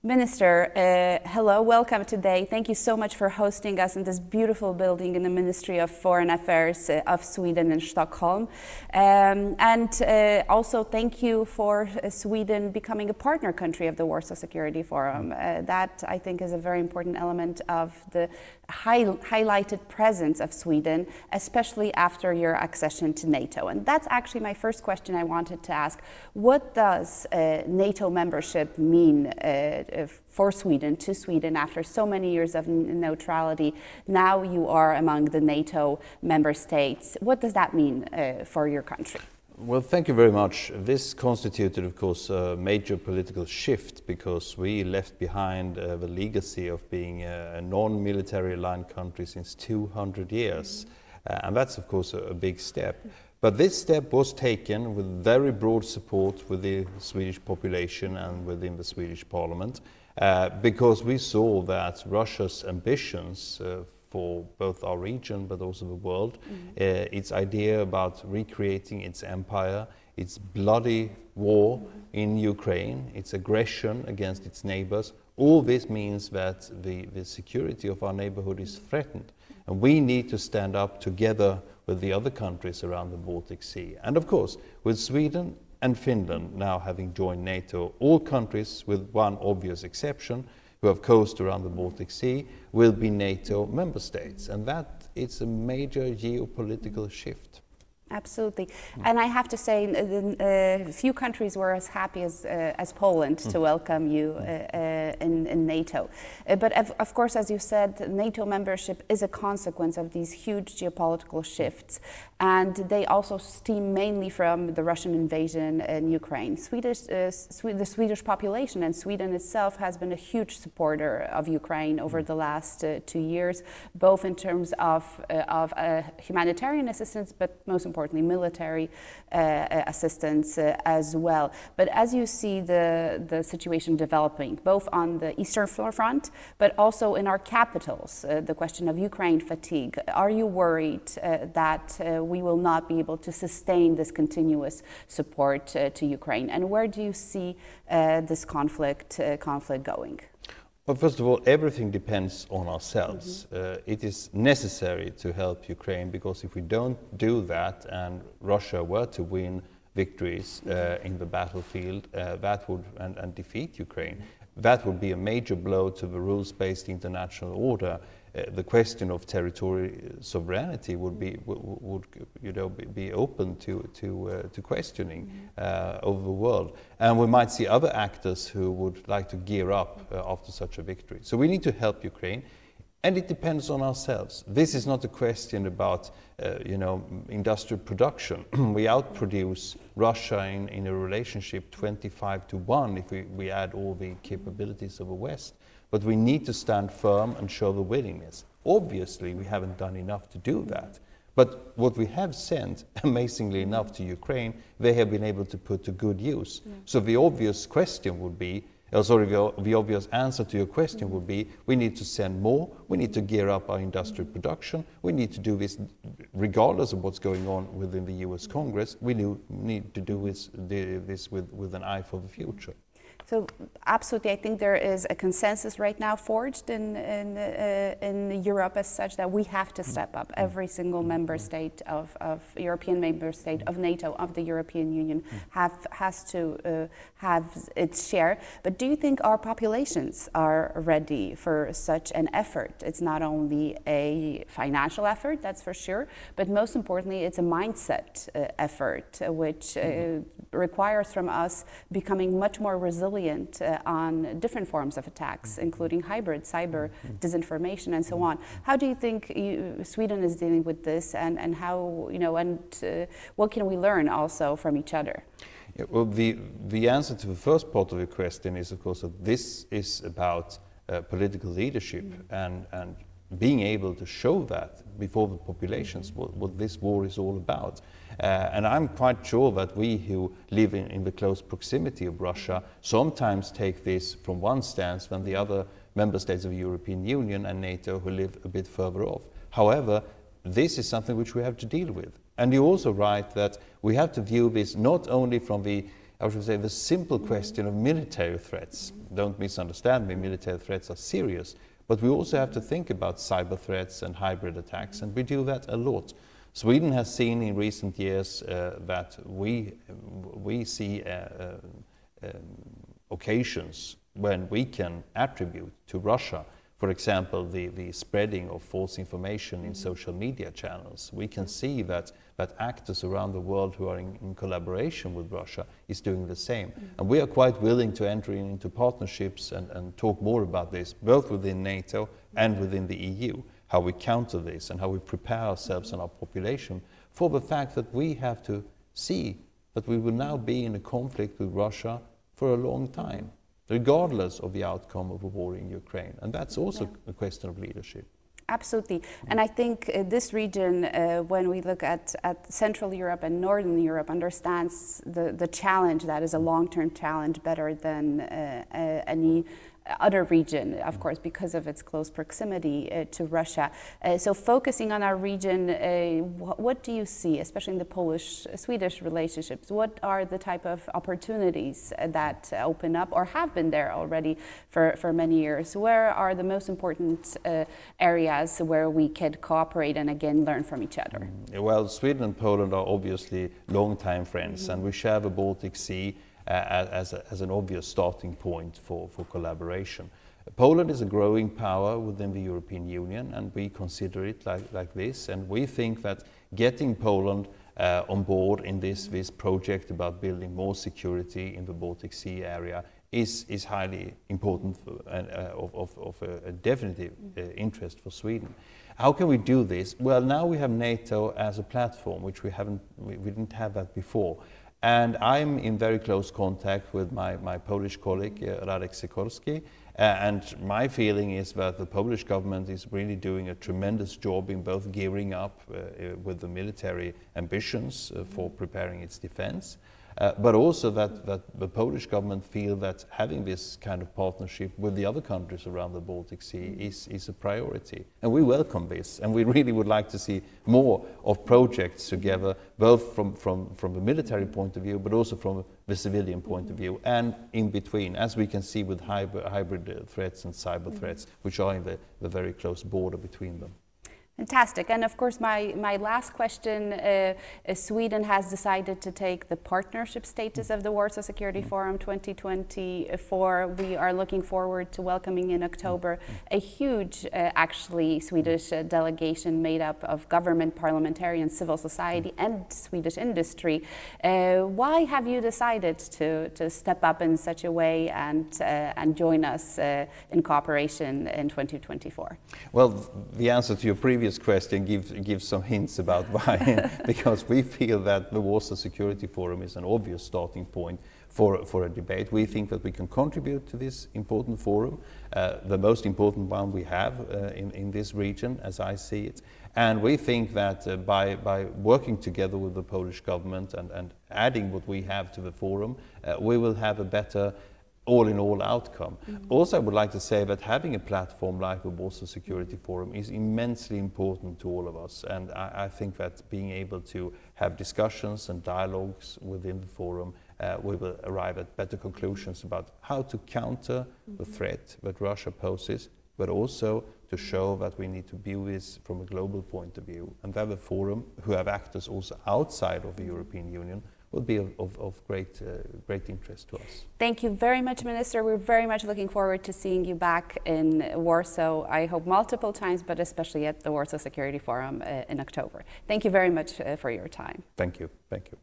Minister, hello, welcome today. Thank you so much for hosting us in this beautiful building in the Ministry of Foreign Affairs of Sweden in Stockholm. Also thank you for Sweden becoming a partner country of the Warsaw Security Forum. That, I think, is a very important element of the highlighted presence of Sweden, especially after your accession to NATO. And that's actually my first question I wanted to ask. What does NATO membership mean for Sweden, to Sweden, after so many years of neutrality? Now you are among the NATO member states. What does that mean for your country? Well, thank you very much. This constituted, of course, a major political shift because we left behind the legacy of being a non-military aligned country since 200 years. And that's, of course, a big step. But this step was taken with very broad support with the Swedish population and within the Swedish parliament because we saw that Russia's ambitions for both our region but also the world, its idea about recreating its empire, its bloody war in Ukraine, its aggression against its neighbors, all this means that the security of our neighborhood is threatened. And we need to stand up together with the other countries around the Baltic Sea. And of course, with Sweden and Finland now having joined NATO, all countries, with one obvious exception, who have coast around the Baltic Sea, will be NATO member states. And that is a major geopolitical shift. Absolutely. And I have to say, few countries were as happy as Poland to welcome you in NATO. But of course, as you said, NATO membership is a consequence of these huge geopolitical shifts. And they also stem mainly from the Russian invasion in Ukraine. The Swedish population and Sweden itself has been a huge supporter of Ukraine over the last 2 years, both in terms of humanitarian assistance, but most importantly, military assistance as well. But as you see the situation developing, both on the Eastern Front, but also in our capitals, the question of Ukraine fatigue, are you worried that we will not be able to sustain this continuous support to Ukraine? And where do you see this conflict going? Well, first of all, everything depends on ourselves. It is necessary to help Ukraine because if we don't do that and Russia were to win victories in the battlefield that would and defeat Ukraine, that would be a major blow to the rules-based international order. The question of territorial sovereignty would be open to questioning over the world, and we might see other actors who would like to gear up after such a victory. So we need to help Ukraine, and it depends on ourselves. This is not a question about industrial production. We outproduce Russia in a relationship 25-1 if we add all the capabilities of the West. But we need to stand firm and show the willingness. Obviously, we haven't done enough to do that. But what we have sent, amazingly enough, to Ukraine, they have been able to put to good use. So the obvious question would be, the obvious answer to your question would be, we need to send more, we need to gear up our industrial production, we need to do this regardless of what's going on within the US Congress, we need to do this with an eye for the future. So absolutely, I think there is a consensus right now forged in Europe as such that we have to step up. Every single member state of European member state of NATO, of the European Union, has to have its share. But do you think our populations are ready for such an effort? It's not only a financial effort, that's for sure, but most importantly, it's a mindset effort, which requires from us becoming much more resilient on different forms of attacks, including hybrid, cyber, disinformation, and so on. How do you think Sweden is dealing with this, and how, what can we learn also from each other? Yeah, well, the answer to the first part of your question is, of course, that this is about political leadership and being able to show that before the populations what this war is all about. And I'm quite sure that we who live in the close proximity of Russia sometimes take this from one stance than the other member states of the European Union and NATO who live a bit further off. However, this is something which we have to deal with. And you're also right that we have to view this not only from the how should I say, the simple question of military threats. Don't misunderstand me, military threats are serious, but we also have to think about cyber threats and hybrid attacks, and we do that a lot. Sweden has seen in recent years that we see occasions when we can attribute to Russia, for example, the spreading of false information in social media channels. We can see that actors around the world who are in collaboration with Russia is doing the same. And we are quite willing to enter into partnerships and talk more about this, both within NATO and within the EU, how we counter this and how we prepare ourselves and our population for the fact that we have to see that we will now be in a conflict with Russia for a long time, regardless of the outcome of a war in Ukraine. And that's also a question of leadership. Absolutely. And I think this region, when we look at Central Europe and Northern Europe, understands the challenge that is a long-term challenge better than any other region, of course, because of its close proximity to Russia. So focusing on our region, what do you see, especially in the Polish-Swedish relationships? What are the type of opportunities that open up or have been there already for many years? Where are the most important areas where we could cooperate and again learn from each other? Well, Sweden and Poland are obviously long-time friends, and we share the Baltic Sea as an obvious starting point for collaboration. Poland is a growing power within the European Union, and we consider it like this, and we think that getting Poland on board in this project about building more security in the Baltic Sea area is highly important and of a definitive interest for Sweden. How can we do this? Well, now we have NATO as a platform, which we didn't have that before. And I'm in very close contact with my Polish colleague, Radek Sikorski, and my feeling is that the Polish government is really doing a tremendous job in both gearing up with the military ambitions for preparing its defense, but also that the Polish government feel that having this kind of partnership with the other countries around the Baltic Sea is a priority. And we welcome this, and we really would like to see more of projects together, both from the military point of view, but also from the civilian point of view, and in between, as we can see with hybrid threats and cyber threats, which are in the very close border between them. Fantastic. And of course, my last question, Sweden has decided to take the partnership status of the Warsaw Security Forum 2024. We are looking forward to welcoming in October a huge, actually, Swedish delegation made up of government, parliamentarians, civil society, and Swedish industry. Why have you decided to step up in such a way and join us in cooperation in 2024? Well, the answer to your previous question gives some hints about why. Because we feel that the Warsaw Security Forum is an obvious starting point for a debate. We think that we can contribute to this important forum, the most important one we have in this region, as I see it. And we think that by working together with the Polish government and adding what we have to the forum, we will have a better all-in-all outcome. Also, I would like to say that having a platform like the Warsaw Security Forum is immensely important to all of us, and I think that being able to have discussions and dialogues within the forum, we will arrive at better conclusions about how to counter the threat that Russia poses, but also to show that we need to view this from a global point of view, and that the forum, who have actors also outside of the European Union, will be of great interest to us. Thank you very much, Minister. We're very much looking forward to seeing you back in Warsaw, I hope multiple times, but especially at the Warsaw Security Forum in October. Thank you very much for your time. Thank you. Thank you.